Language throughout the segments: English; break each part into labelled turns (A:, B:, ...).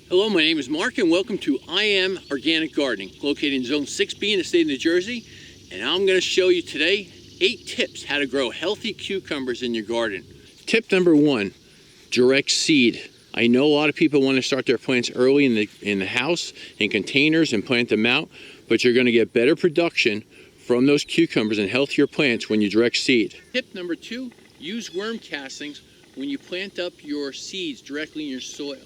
A: Hello, my name is Mark and welcome to I Am Organic Gardening, located in Zone 6B in the state of New Jersey. And I'm going to show you today 8 tips how to grow healthy cucumbers in your garden. Tip number 1, direct seed. I know a lot of people want to start their plants early in the house in containers and plant them out, but you're going to get better production from those cucumbers and healthier plants when you direct seed. Tip number 2, use worm castings when you plant up your seeds directly in your soil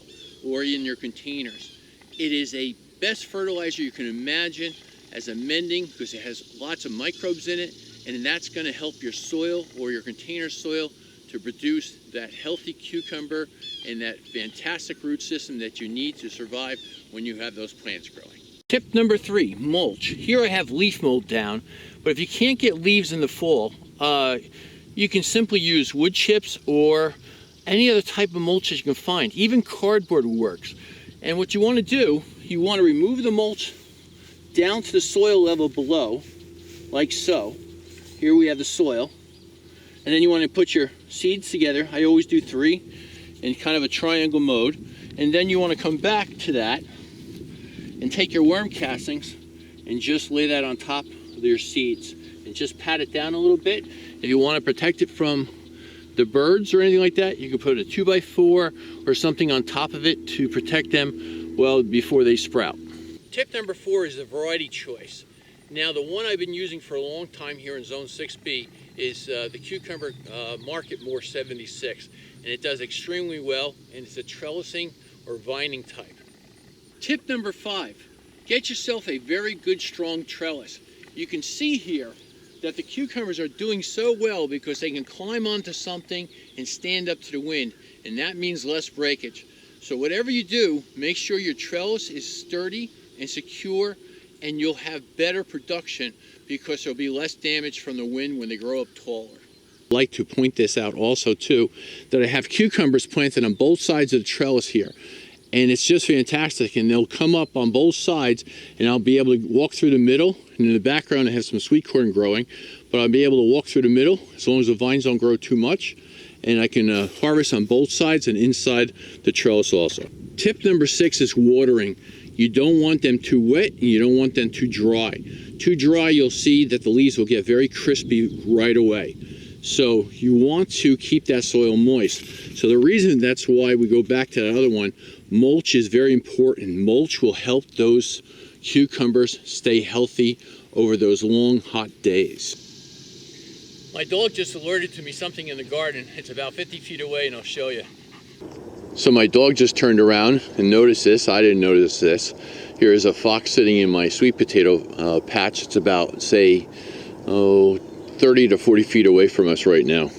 A: or in your containers. It is a best fertilizer you can imagine as a mending because it has lots of microbes in it, and that's going to help your soil or your container soil to produce that healthy cucumber and that fantastic root system that you need to survive when you have those plants growing. Tip number 3, mulch. Here I have leaf mold down, but if you can't get leaves in the fall, you can simply use wood chips or any other type of mulch that you can find. Even cardboard works. And what you want to do, you want to remove the mulch down to the soil level below, like so. Here we have the soil. And then you want to put your seeds together. I always do 3 in kind of a triangle mode. And then you want to come back to that and take your worm castings and just lay that on top of your seeds. And just pat it down a little bit. If you want to protect it from the birds or anything like that, you can put a 2x4 or something on top of it to protect them well before they sprout. Tip number 4 is the variety choice. Now the one I've been using for a long time here in Zone 6B is the Cucumber Market More 76, and it does extremely well, and it's a trellising or vining type. Tip number 5, get yourself a very good strong trellis. You can see here that the cucumbers are doing so well because they can climb onto something and stand up to the wind, and that means less breakage. So whatever you do, make sure your trellis is sturdy and secure, and you'll have better production because there'll be less damage from the wind when they grow up taller. I'd like to point this out also too, that I have cucumbers planted on both sides of the trellis here. And it's just fantastic, and they'll come up on both sides, and I'll be able to walk through the middle, and in the background I have some sweet corn growing, but I'll be able to walk through the middle as long as the vines don't grow too much, and I can harvest on both sides and inside the trellis also. Tip number 6 is watering. You don't want them too wet, and you don't want them too dry. Too dry, you'll see that the leaves will get very crispy right away. So you want to keep that soil moist. So the reason that's why we go back to that other one, mulch is very important. Mulch will help those cucumbers stay healthy over those long, hot days. My dog just alerted to me something in the garden. It's about 50 feet away, and I'll show you. So my dog just turned around and noticed this. I didn't notice this. Here is a fox sitting in my sweet potato patch. It's about, say, 30 to 40 feet away from us right now.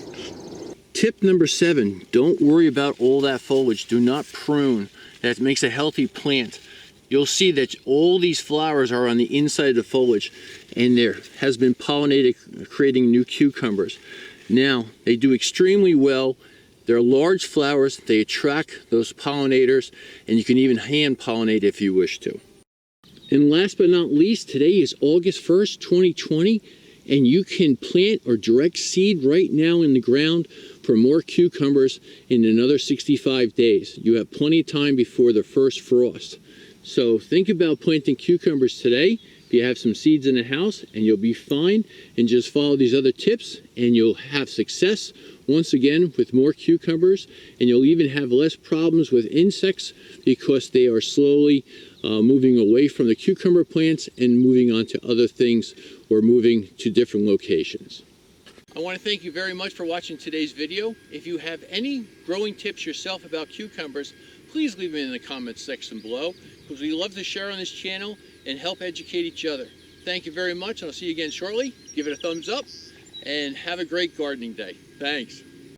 A: Tip number 7, don't worry about all that foliage. Do not prune. That makes a healthy plant. You'll see that all these flowers are on the inside of the foliage, and there has been pollinated, creating new cucumbers. Now, they do extremely well. They're large flowers. They attract those pollinators, and you can even hand pollinate if you wish to. And last but not least, today is August 1st, 2020, and you can plant or direct seed right now in the ground for more cucumbers in another 65 days. You have plenty of time before the first frost. So think about planting cucumbers today if you have some seeds in the house, and you'll be fine. And just follow these other tips and you'll have success once again with more cucumbers, and you'll even have less problems with insects because they are slowly moving away from the cucumber plants and moving on to other things or moving to different locations. I want to thank you very much for watching today's video. If you have any growing tips yourself about cucumbers, please leave them in the comments section below, because we love to share on this channel and help educate each other. Thank you very much, and I'll see you again shortly. Give it a thumbs up and have a great gardening day. Thanks.